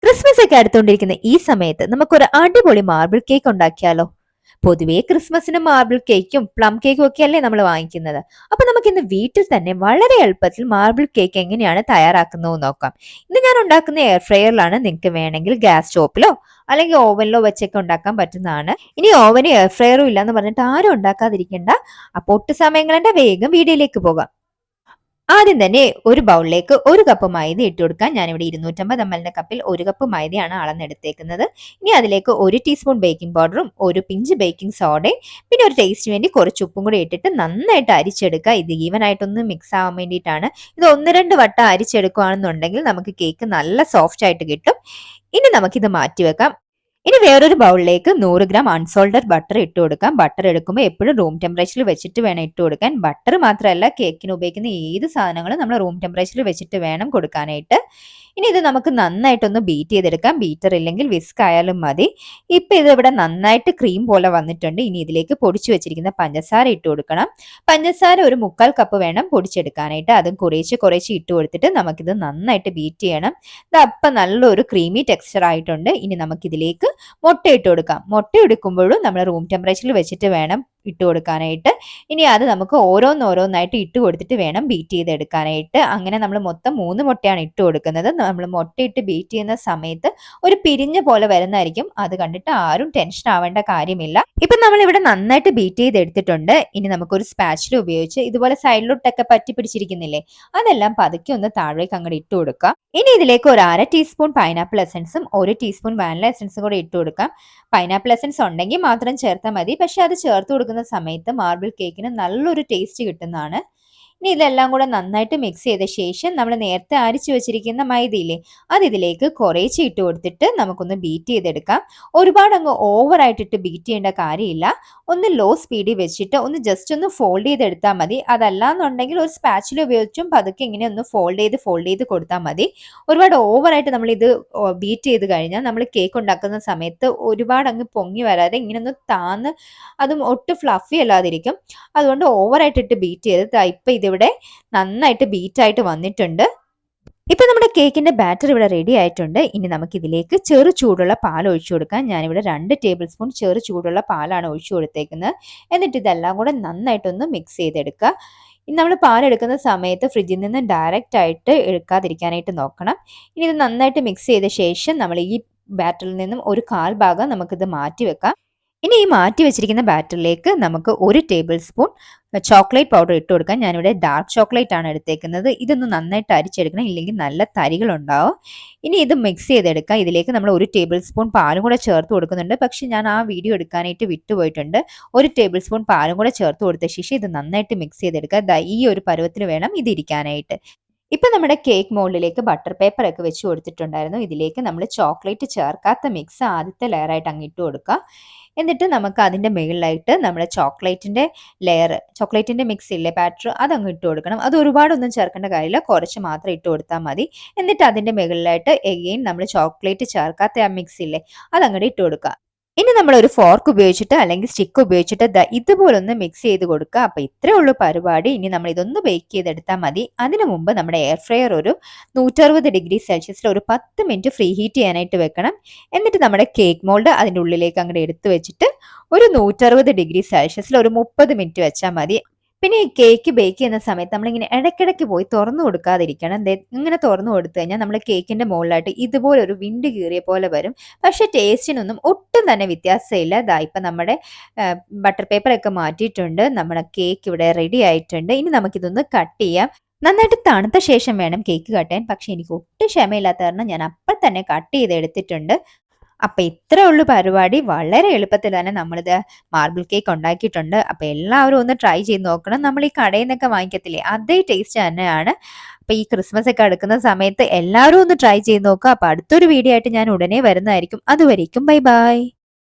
Christmas ഒക്കെ അടുത്തുകൊണ്ടിരിക്കുന്ന ഈ സമയത്ത് നമുക്കൊരു അടിപൊളി മാർബിൾ കേക്ക് ഉണ്ടാക്കിയാലോ? പൊതുവേ ക്രിസ്മസിന് മാർബിൾ കേക്കും പ്ലം കേക്കും ഒക്കെ അല്ലേ നമ്മൾ വാങ്ങിക്കുന്നത്. അപ്പൊ നമുക്ക് ഇന്ന് വീട്ടിൽ തന്നെ വളരെ എളുപ്പത്തിൽ മാർബിൾ കേക്ക് എങ്ങനെയാണ് തയ്യാറാക്കുന്നത് നോക്കാം. ഇന്ന് ഞാൻ ഉണ്ടാക്കുന്ന എയർ ഫ്രയറിലാണ്. നിങ്ങൾക്ക് വേണമെങ്കിൽ ഗ്യാസ് സ്റ്റോപ്പിലോ അല്ലെങ്കിൽ ഓവനിലോ വെച്ചൊക്കെ ഉണ്ടാക്കാൻ പറ്റുന്നതാണ്. ഇനി ഓവനും എയർ ഫ്രയറും ഇല്ലാന്ന് പറഞ്ഞിട്ട് ആരും ഉണ്ടാക്കാതിരിക്കേണ്ട. അപ്പൊ ഒട്ടു സമയങ്ങളുടെ വേഗം വീഡിയോയിലേക്ക് പോകാം. ആദ്യം തന്നെ ഒരു ബൗളിലേക്ക് ഒരു കപ്പ് മൈദ ഇട്ട് കൊടുക്കാൻ. ഞാനിവിടെ 250 ml കപ്പിൽ ഒരു കപ്പ് മൈദയാണ് അളന്നെടുത്തേക്കുന്നത്. ഇനി അതിലേക്ക് 1 ടീസ്പൂൺ ബേക്കിംഗ് പൗഡറും ഒരു പിഞ്ച് ബേക്കിംഗ് സോഡയും പിന്നെ ഒരു ടേസ്റ്റിന് വേണ്ടി കുറച്ച് ഉപ്പും കൂടി ഇട്ടിട്ട് നന്നായിട്ട് അരിച്ചെടുക്കുക. ഇത് ഈവൻ ആയിട്ടൊന്ന് മിക്സ് ആവാൻ വേണ്ടിയിട്ടാണ്. ഇത് 1-2 വട്ടം അരിച്ചെടുക്കുകയാണെന്നുണ്ടെങ്കിൽ നമുക്ക് കേക്ക് നല്ല സോഫ്റ്റ് ആയിട്ട് കിട്ടും. ഇനി നമുക്കിത് മാറ്റിവെക്കാം. ഇനി വേറൊരു ബൗളിലേക്ക് 100 ഗ്രാം അൺസോൾട്ടഡ് ബട്ടർ ഇട്ട് കൊടുക്കാം. ബട്ടർ എടുക്കുമ്പോൾ എപ്പോഴും റൂം ടെമ്പറേച്ചറിൽ വെച്ചിട്ട് വേണം ഇട്ട് കൊടുക്കാൻ. ബട്ടർ മാത്രമല്ല, കേക്കിന് ഉപയോഗിക്കുന്ന ഏത് സാധനങ്ങളും നമ്മൾ റൂം ടെമ്പറേച്ചറിൽ വെച്ചിട്ട് വേണം കൊടുക്കാനായിട്ട്. ഇനി ഇത് നമുക്ക് നന്നായിട്ടൊന്ന് ബീറ്റ് ചെയ്തെടുക്കാം. ബീറ്റർ ഇല്ലെങ്കിൽ വിസ്ക് ആയാലും മതി. ഇപ്പൊ ഇത് ഇവിടെ നന്നായിട്ട് ക്രീം പോലെ വന്നിട്ടുണ്ട്. ഇനി ഇതിലേക്ക് പൊടിച്ചു വെച്ചിരിക്കുന്ന പഞ്ചസാര ഇട്ട് കൊടുക്കണം. പഞ്ചസാര ഒരു 1/4 കപ്പ് വേണം പൊടിച്ചെടുക്കാനായിട്ട്. അതും കുറേശ്ശെ ഇട്ട് കൊടുത്തിട്ട് നമുക്കിത് നന്നായിട്ട് ബീറ്റ് ചെയ്യണം. ഇത് അപ്പം നല്ലൊരു ക്രീമി ടെക്സ്ചർ ആയിട്ടുണ്ട്. ഇനി നമുക്കിതിലേക്ക് മുട്ട ഇട്ട് കൊടുക്കാം. മുട്ട എടുക്കുമ്പോഴും നമ്മൾ റൂം ടെമ്പറേച്ചറിൽ വെച്ചിട്ട് വേണം ഇട്ട് കൊടുക്കാനായിട്ട്. ഇനി അത് നമുക്ക് ഓരോന്നായിട്ട് ഇട്ട് കൊടുത്തിട്ട് വേണം ബീറ്റ് ചെയ്തെടുക്കാനായിട്ട്. അങ്ങനെ നമ്മൾ മൊത്തം 3 മുട്ടയാണ് ഇട്ട് കൊടുക്കുന്നത്. നമ്മൾ മുട്ടയിട്ട് ബീറ്റ് ചെയ്യുന്ന സമയത്ത് ഒരു പിരിഞ്ഞ പോലെ വരുന്നതായിരിക്കും. അത് കണ്ടിട്ട് ആരും ടെൻഷൻ ആവേണ്ട കാര്യമില്ല. ഇപ്പൊ നമ്മൾ ഇവിടെ നന്നായിട്ട് ബീറ്റ് ചെയ്തെടുത്തിട്ടുണ്ട്. ഇനി നമുക്കൊരു സ്പാച്ചില ഉപയോഗിച്ച് ഇതുപോലെ സൈഡിലോട്ടൊക്കെ പറ്റി പിടിച്ചിരിക്കുന്നില്ലേ, അതെല്ലാം പതുക്കെ ഒന്ന് താഴേക്ക് അങ്ങോട്ട് ഇട്ട് കൊടുക്കാം. ഇനി ഇതിലേക്ക് ഒരു 1/2 ടീസ്പൂൺ പൈനാപ്പിൾ എസൻസും 1 ടീസ്പൂൺ വാനില എസൻസും കൂടെ ഇട്ട് കൊടുക്കാം. പൈനാപ്പിൾ എസൻസ് ഉണ്ടെങ്കിൽ മാത്രം ചേർത്താൽ മതി. പക്ഷെ അത് ചേർത്ത് കൊടുക്കുന്ന സമയത്ത് മാർബിൾ കേക്കിന് നല്ലൊരു ടേസ്റ്റ് കിട്ടുന്നതാണ്. ഇനി ഇതെല്ലാം കൂടെ നന്നായിട്ട് മിക്സ് ചെയ്ത ശേഷം നമ്മൾ നേരത്തെ അരിച്ചു വെച്ചിരിക്കുന്ന മൈദയില്ലേ, അത് ഇതിലേക്ക് കുറേശ്ശെ ഇട്ട് കൊടുത്തിട്ട് നമുക്കൊന്ന് ബീറ്റ് ചെയ്തെടുക്കാം. ഒരുപാട് അങ്ങ് ഓവറായിട്ടിട്ട് ബീറ്റ് ചെയ്യേണ്ട കാര്യമില്ല. ഒന്ന് ലോ സ്പീഡിൽ വെച്ചിട്ട് ഒന്ന് ജസ്റ്റ് ഒന്ന് ഫോൾഡ് ചെയ്തെടുത്താൽ മതി. അതല്ലാന്നുണ്ടെങ്കിൽ ഒരു സ്പാച്ചില ഉപയോഗിച്ചും പതുക്കെ ഇങ്ങനെ ഒന്ന് ഫോൾഡ് ചെയ്ത് കൊടുത്താൽ മതി. ഒരുപാട് ഓവറായിട്ട് നമ്മൾ ഇത് ബീറ്റ് ചെയ്ത് കഴിഞ്ഞാൽ നമ്മൾ കേക്ക് ഉണ്ടാക്കുന്ന സമയത്ത് ഒരുപാട് അങ്ങ് പൊങ്ങി വരാതെ ഇങ്ങനെ ഒന്ന് താന്ന് അതും ഒട്ടും ഫ്ലഫി അല്ലാതിരിക്കും. അതുകൊണ്ട് ഓവറായിട്ടിട്ട് ബീറ്റ് ചെയ്ത് ഇപ്പൊ ഇതിവിടെ നന്നായിട്ട് ബീറ്റായിട്ട് വന്നിട്ടുണ്ട്. ഇപ്പൊ നമ്മുടെ കേക്കിന്റെ ബാറ്റർ ഇവിടെ റെഡി ആയിട്ടുണ്ട്. ഇനി നമുക്ക് ഇതിലേക്ക് ചെറു ചൂടുള്ള പാൽ ഒഴിച്ചു കൊടുക്കാം. ഞാനിവിടെ 2 ടേബിൾ സ്പൂൺ ചെറു ചൂടുള്ള പാലാണ് ഒഴിച്ചു കൊടുത്തേക്കുന്നത്. എന്നിട്ട് ഇതെല്ലാം കൂടെ നന്നായിട്ടൊന്ന് മിക്സ് ചെയ്തെടുക്കുക. ഇനി നമ്മൾ പാലെടുക്കുന്ന സമയത്ത് ഫ്രിഡ്ജിൽ നിന്ന് ഡയറക്റ്റ് ആയിട്ട് എടുക്കാതിരിക്കാനായിട്ട് നോക്കണം. ഇനി ഇത് നന്നായിട്ട് മിക്സ് ചെയ്ത ശേഷം നമ്മൾ ഈ ബാറ്ററിൽ നിന്നും ഒരു 1/4 ഭാഗം നമുക്കിത് മാറ്റി വെക്കാം. ഇനി ഈ മാറ്റി വെച്ചിരിക്കുന്ന ബാറ്ററിലേക്ക് നമുക്ക് 1 ടേബിൾ സ്പൂൺ ചോക്ലേറ്റ് പൗഡർ ഇട്ട് കൊടുക്കാം. ഞാനിവിടെ ഡാർക്ക് ചോക്ലേറ്റ് ആണ് എടുത്തേക്കുന്നത്. ഇതൊന്ന് നന്നായിട്ട് അരിച്ചെടുക്കണം, ഇല്ലെങ്കിൽ നല്ല തരികൾ ഉണ്ടാവും. ഇനി ഇത് മിക്സ് ചെയ്തെടുക്കാം. ഇതിലേക്ക് നമ്മൾ 1 ടേബിൾ സ്പൂൺ പാലും കൂടെ ചേർത്ത് കൊടുക്കുന്നുണ്ട്. പക്ഷെ ഞാൻ ആ വീഡിയോ എടുക്കാനായിട്ട് വിട്ടുപോയിട്ടുണ്ട്. 1 ടേബിൾ സ്പൂൺ പാലും കൂടെ ചേർത്ത് കൊടുത്ത ശേഷം ഇത് നന്നായിട്ട് മിക്സ് ചെയ്തെടുക്കുക. ഈ ഒരു പരുവത്തിൽ വേണം ഇത് ഇരിക്കാനായിട്ട്. ഇപ്പൊ നമ്മുടെ കേക്ക് മോൾഡിലേക്ക് ബട്ടർ പേപ്പർ ഒക്കെ വെച്ച് കൊടുത്തിട്ടുണ്ടായിരുന്നു. ഇതിലേക്ക് നമ്മൾ ചോക്ലേറ്റ് ചേർക്കാത്ത മിക്സ് ആദ്യത്തെ ലെയറായിട്ട് അങ്ങ് ഇട്ട് കൊടുക്കുക. എന്നിട്ട് നമുക്ക് അതിന്റെ മുകളിലായിട്ട് നമ്മുടെ ചോക്ലേറ്റിന്റെ മിക്സ് ഇല്ലേ, ബാറ്റർ, അതങ്ങ് ഇട്ട് കൊടുക്കണം. അത് ഒരുപാടൊന്നും ചേർക്കേണ്ട കാര്യമില്ല, കുറച്ച് മാത്രം ഇട്ട് കൊടുത്താൽ മതി. എന്നിട്ട് അതിന്റെ മുകളിലായിട്ട് എഗെയിൻ നമ്മൾ ചോക്ലേറ്റ് ചേർക്കാത്ത ആ മിക്സ് ഇല്ലേ, അതങ്ങോട്ട് ഇട്ട് കൊടുക്കുക. ഇനി നമ്മൾ ഒരു ഫോർക്ക് ഉപയോഗിച്ചിട്ട് അല്ലെങ്കിൽ സ്റ്റിക്ക് ഉപയോഗിച്ചിട്ട് ഇതുപോലൊന്ന് മിക്സ് ചെയ്ത് കൊടുക്കുക. അപ്പൊ ഇത്രയേ ഉള്ളൂ പരിപാടി. ഇനി നമ്മൾ ഇതൊന്ന് ബേക്ക് ചെയ്തെടുത്താൽ മതി. അതിനു മുമ്പ് നമ്മുടെ എയർ ഫ്രയർ ഒരു 160°C ഒരു 10 മിനിറ്റ് ഫ്രീ ഹീറ്റ് ചെയ്യാനായിട്ട് വെക്കണം. എന്നിട്ട് നമ്മുടെ കേക്ക് മോൾഡ് അതിൻ്റെ ഉള്ളിലേക്ക് അങ്ങോട്ട് എടുത്തു വെച്ചിട്ട് ഒരു 160°C ഒരു 30 മിനിറ്റ് വെച്ചാൽ മതി. പിന്നെ ഈ കേക്ക് ബേക്ക് ചെയ്യുന്ന സമയത്ത് നമ്മളിങ്ങനെ ഇടയ്ക്കിടയ്ക്ക് പോയി തുറന്നു കൊടുക്കാതിരിക്കണം. ഇങ്ങനെ തുറന്നു കൊടുത്തു കഴിഞ്ഞാൽ നമ്മൾ കേക്കിന്റെ മുകളിലായിട്ട് ഇതുപോലെ ഒരു വിണ്ട് കീറിയ പോലെ വരും. പക്ഷെ ടേസ്റ്റിനൊന്നും ഒട്ടും തന്നെ വ്യത്യാസമില്ല. ഇപ്പൊ നമ്മുടെ ബട്ടർ പേപ്പർ ഒക്കെ മാറ്റിയിട്ടുണ്ട്. നമ്മുടെ കേക്ക് ഇവിടെ റെഡി ആയിട്ടുണ്ട്. ഇനി നമുക്കിതൊന്ന് കട്ട് ചെയ്യാം. നന്നായിട്ട് തണുത്ത ശേഷം വേണം കേക്ക് കട്ട് ചെയ്യാൻ. പക്ഷെ എനിക്ക് ഒട്ടും ക്ഷമയില്ലാത്ത കാരണം ഞാൻ അപ്പം തന്നെ കട്ട് ചെയ്ത് എടുത്തിട്ടുണ്ട്. അപ്പൊ ഇത്രേ ഉള്ളൂ പരിപാടി. വളരെ എളുപ്പത്തിൽ തന്നെ നമ്മളിത് മാർബിൾ കേക്ക് ഉണ്ടാക്കിയിട്ടുണ്ട്. അപ്പൊ എല്ലാവരും ഒന്ന് ട്രൈ ചെയ്ത് നോക്കണം. നമ്മൾ ഈ കടയിൽ നിന്നൊക്കെ വാങ്ങിക്കത്തില്ലേ, അതേ ടേസ്റ്റ് തന്നെയാണ്. അപ്പൊ ഈ ക്രിസ്മസ് ഒക്കെ അടുക്കുന്ന സമയത്ത് എല്ലാവരും ഒന്ന് ട്രൈ ചെയ്ത് നോക്കുക. അപ്പൊ അടുത്തൊരു വീഡിയോ ആയിട്ട് ഞാൻ ഉടനെ വരുന്നതായിരിക്കും. അതുവരേക്കും ബൈ ബൈ.